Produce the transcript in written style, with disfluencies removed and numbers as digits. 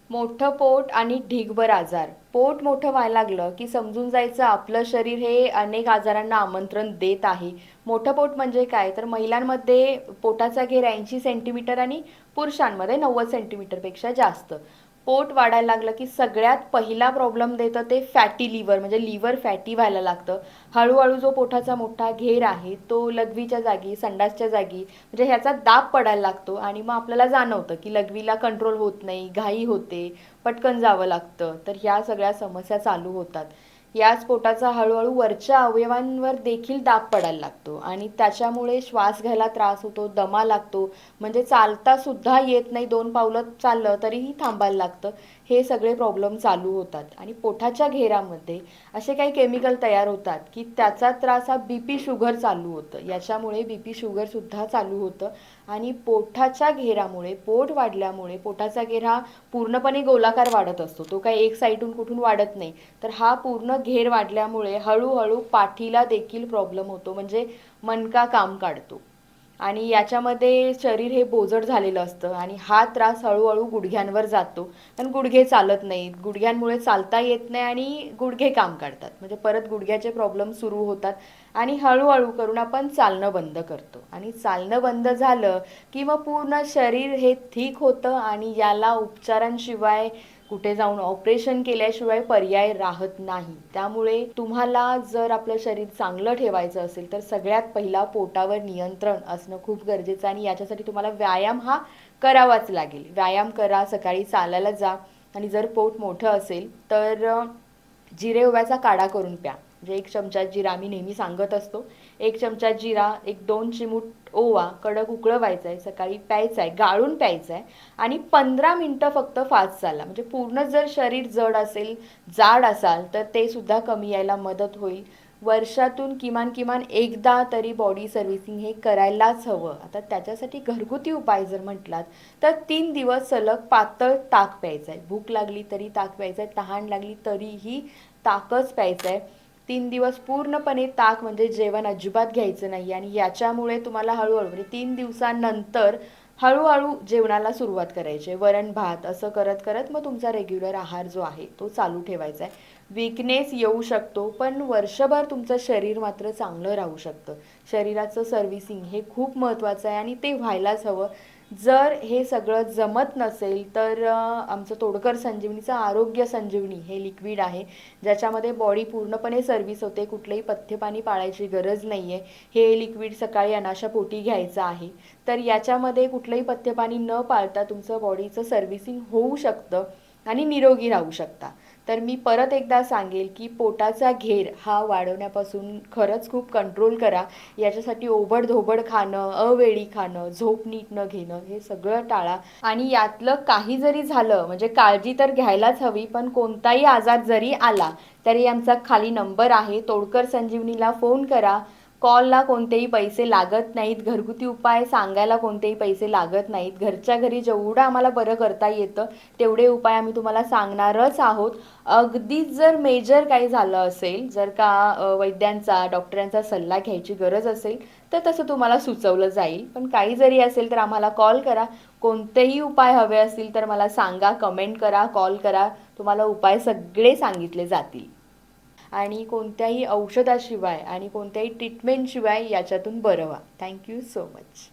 मोठं पोट आणि ढीगभर आजार. पोट मोठं व्हायला लागलं की समजून जायचं आपलं शरीर हे अनेक आजारांना आमंत्रण देत आहे. मोठं पोट म्हणजे काय, तर महिलांमध्ये पोटाचा घेर 80 सेंटीमीटर आणि पुरुषांमध्ये 90 सेंटीमीटरपेक्षा जास्त. पोट वाढायला लागलं की सगळ्यात पहिला प्रॉब्लेम देतं ते फॅटी लिव्हर, म्हणजे लिव्हर फॅटी व्हायला लागतं. हळूहळू जो पोटाचा मोठा घेर आहे तो लघवीच्या जागी, संडासच्या जागी, म्हणजे ह्याचा दाब पडायला लागतो आणि मग आपल्याला जाणवतं की लघवीला कंट्रोल होत नाही, घाई होते, पटकन जावं लागतं. तर ह्या सगळ्या समस्या चालू होतात. याच पोटाचा हळूहळू वरच्या अवयवांवर देखील दाब पडायला लागतो आणि त्याच्यामुळे श्वास घ्यायला त्रास होतो, दमा लागतो, म्हणजे चालता सुद्धा येत नाही, 2 पावलं चाललं तरीही थांबायला लागतं. हे सगळे प्रॉब्लेम चालू होतात आणि पोटाच्या घेरामध्ये असे काही केमिकल तयार होतात की त्याचा त्रास हा बीपी शुगर चालू होतं, याच्यामुळे बीपी शुगर सुद्धा चालू होतं. आणि पोटाच्या घेरामुळे, पोट वाढल्यामुळे, पोटाचा घेर हा पूर्णपणे गोलाकार वाढत असतो, तो काही एक साईडून कुठून वाढत नाही. तर हा पूर्ण घेर वाढल्यामुळे हळूहळू पाठीला देखील प्रॉब्लेम होतो, म्हणजे मणका काम काढतो आणि याच्यामध्ये शरीर हे बोजड झालेलं असतं आणि हा त्रास हळूहळू गुडघ्यांवर जातो. पण गुडघे चालत नाहीत, गुडघ्यांमुळे चालता येत नाही आणि गुडघे काम काढतात, म्हणजे परत गुडघ्याचे प्रॉब्लेम सुरू होतात आणि हळूहळू करून आपण चालणं बंद करतो आणि चालणं बंद झालं की मग पूर्ण शरीर हे ठीक होतं आणि याला उपचारांशिवाय, कुठे जाऊन ऑपरेशन केल्याशिवाय पर्याय राहत नाही. त्यामुळे तुम्हाला जर आपलं शरीर चांगलं ठेवायचं असेल तर सगळ्यात पहिला पोटावर नियंत्रण असणं खूप गरजेचं आहे आणि याच्यासाठी तुम्हाला व्यायाम हा करावाच लागेल. व्यायाम करा, सकाळी चालायला जा आणि जर पोट मोठं असेल तर जिरे ओव्याचा काढा करून प्या. म्हणजे 1 चमचा जिरा, आम्ही नेहमी सांगत असतो, 1 चमचा जिरा, 1-2 चिमूट ओवा कडक उकळवायचा आहे, सकाळी प्यायचा आहे, गाळून प्यायचा आहे आणि 15 मिनटं फक्त फास्ट चाला. म्हणजे पूर्ण जर शरीर जड असेल, जाड असाल तर ते सुद्धा कमी यायला मदत होईल. वर्षातून किमान किमान एकदा तरी बॉडी सर्व्हिसिंग हे करायलाच हवं. आता त्याच्यासाठी घरगुती उपाय जर म्हटलात तर 3 दिवस सलग पातळ ताक प्यायचं आहे. भूक लागली तरी ताक प्यायचं आहे, तहान लागली तरीही ताकच प्यायचं आहे. 3 दिवस पूर्णपणे ताक, म्हणजे जेवण अजिबात घ्यायचं नाही आणि याच्यामुळे तुम्हाला हळूहळू, म्हणजे 3 दिवसानंतर हळूहळू जेवणाला सुरुवात करायची आहे. वरण भात असं करत करत मग तुमचा रेग्युलर आहार जो आहे तो चालू ठेवायचा आहे. वीकनेस येऊ शकतो पण वर्षभर तुमचं शरीर मात्र चांगलं राहू शकतं. शरीराचं सर्व्हिसिंग हे खूप महत्त्वाचं आहे आणि ते व्हायलाच हवं. जर हे सगळं जमत नसेल तर आमचं तोडकर संजीवनीचं आरोग्य संजीवनी हे लिक्विड आहे, ज्याच्यामध्ये बॉडी पूर्णपणे सर्व्हिस होते, कुठलंही पथ्यपाणी पाळायची गरज नाही आहे. हे लिक्विड सकाळी अनाशापोटी घ्यायचं आहे. तर याच्यामध्ये कुठलंही पथ्यपाणी न पाळता तुमचं बॉडीचं सर्व्हिसिंग होऊ शकतं आणि निरोगी राहू शकता. तर मी परत एकदा सांगेल की पोटाचा घेर हा वाढवण्यापासून खरंच खूप कंट्रोल करा. याच्यासाठी ओबडधोबड खाणं, अवेळी खाणं, झोप नीट न घेणं हे सगळं टाळा आणि यातलं काही जरी झालं, म्हणजे काळजी तर घ्यायलाच हवी, पण कोणताही आजार जरी आला तरी आमचा खाली नंबर आहे, तोडकर संजीवनीला फोन करा. कॉलला कोणतेही पैसे लागत नाहीत, घरगुती उपाय सांगायला कोणतेही पैसे लागत नाहीत. घरच्या घरी जेवढं आम्हाला बरं करता येतं तेवढे उपाय आम्ही तुम्हाला सांगणारच आहोत. अगदीच जर मेजर काही झालं असेल, जर का वैद्यांचा, डॉक्टरांचा सल्ला घ्यायची गरज असेल तर तसं तुम्हाला सुचवलं जाईल. पण काही जरी असेल तर आम्हाला कॉल करा. कोणतेही उपाय हवे असतील तर मला सांगा, कमेंट करा, कॉल करा, तुम्हाला उपाय सगळे सांगितले जातील आणि कोणत्याही औषधाशिवाय आणि कोणत्याही ट्रीटमेंटशिवाय याच्यातून बरं व्हा. Thank you so much.